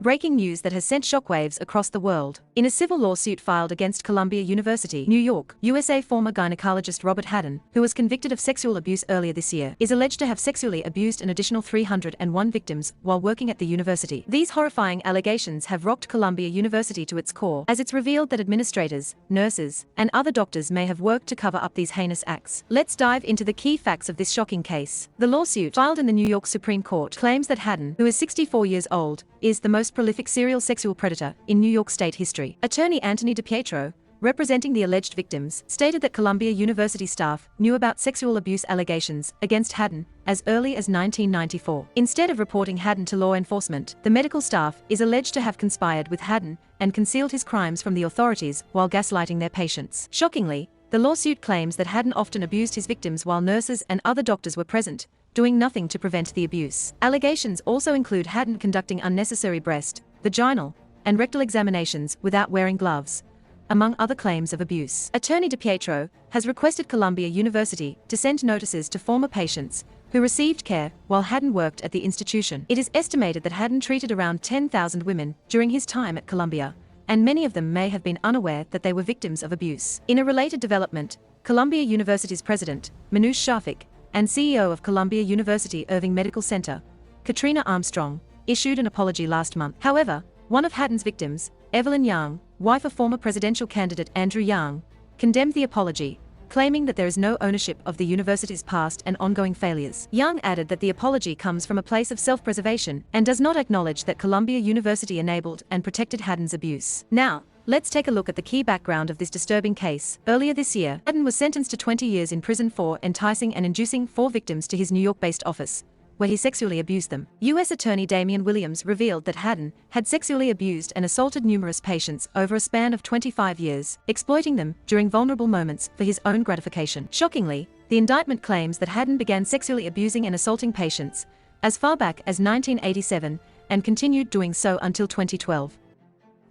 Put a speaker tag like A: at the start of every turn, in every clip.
A: breaking news that has sent shockwaves across the world. In a civil lawsuit filed against Columbia University, New York, USA, former gynecologist Robert Hadden, who was convicted of sexual abuse earlier this year, is alleged to have sexually abused an additional 301 victims while working at the university. These horrifying allegations have rocked Columbia University to its core, as it's revealed that administrators, nurses, and other doctors may have worked to cover up these heinous acts. Let's dive into the key facts of this shocking case. The lawsuit, filed in the New York Supreme Court, claims that Hadden, who is 64 years old, is the most prolific serial sexual predator in New York State history. Attorney Anthony DiPietro, representing the alleged victims, stated that Columbia University staff knew about sexual abuse allegations against Hadden as early as 1994. Instead of reporting Hadden to law enforcement, the medical staff is alleged to have conspired with Hadden and concealed his crimes from the authorities while gaslighting their patients. Shockingly, the lawsuit claims that Hadden often abused his victims while nurses and other doctors were present, doing nothing to prevent the abuse. Allegations also include Hadden conducting unnecessary breast, vaginal, and rectal examinations without wearing gloves, among other claims of abuse. Attorney DiPietro has requested Columbia University to send notices to former patients who received care while Hadden worked at the institution. It is estimated that Hadden treated around 10,000 women during his time at Columbia, and many of them may have been unaware that they were victims of abuse. In a related development, Columbia University's president, Manoush Shafik, and CEO of Columbia University Irving Medical Center, Katrina Armstrong, issued an apology last month. However, one of Hadden's victims, Evelyn Young, wife of former presidential candidate Andrew Young, condemned the apology, claiming that there is no ownership of the university's past and ongoing failures. Young added that the apology comes from a place of self-preservation and does not acknowledge that Columbia University enabled and protected Hadden's abuse. Now, let's take a look at the key background of this disturbing case. Earlier this year, Hadden was sentenced to 20 years in prison for enticing and inducing 4 victims to his New York-based office, where he sexually abused them. U.S. Attorney Damian Williams revealed that Hadden had sexually abused and assaulted numerous patients over a span of 25 years, exploiting them during vulnerable moments for his own gratification. Shockingly, the indictment claims that Hadden began sexually abusing and assaulting patients as far back as 1987 and continued doing so until 2012.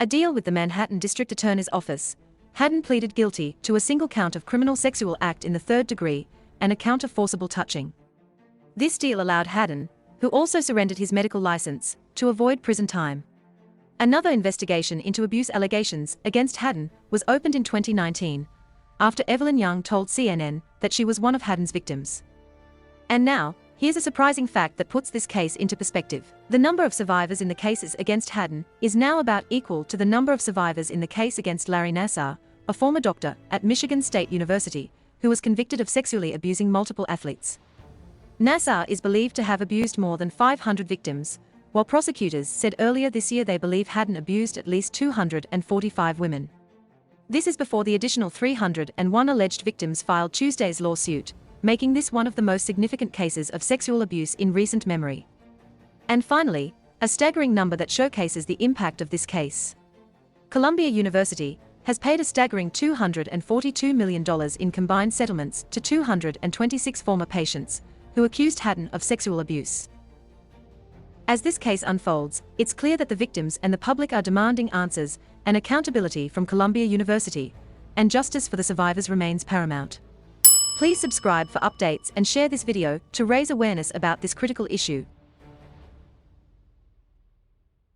A: A deal with the Manhattan District Attorney's Office, Hadden pleaded guilty to a single count of criminal sexual act in the 3rd degree and a count of forcible touching. This deal allowed Hadden, who also surrendered his medical license, to avoid prison time. Another investigation into abuse allegations against Hadden was opened in 2019, after Evelyn Young told CNN that she was one of Hadden's victims. And now, here's a surprising fact that puts this case into perspective. The number of survivors in the cases against Hadden is now about equal to the number of survivors in the case against Larry Nassar, a former doctor at Michigan State University, who was convicted of sexually abusing multiple athletes. Nassar is believed to have abused more than 500 victims, while prosecutors said earlier this year they believe Hadden abused at least 245 women. This is before the additional 301 alleged victims filed Tuesday's lawsuit, making this one of the most significant cases of sexual abuse in recent memory. And finally, a staggering number that showcases the impact of this case. Columbia University has paid a staggering $242 million in combined settlements to 226 former patients who accused Hadden of sexual abuse. As this case unfolds, it's clear that the victims and the public are demanding answers and accountability from Columbia University, and justice for the survivors remains paramount. Please subscribe for updates and share this video to raise awareness about this critical issue.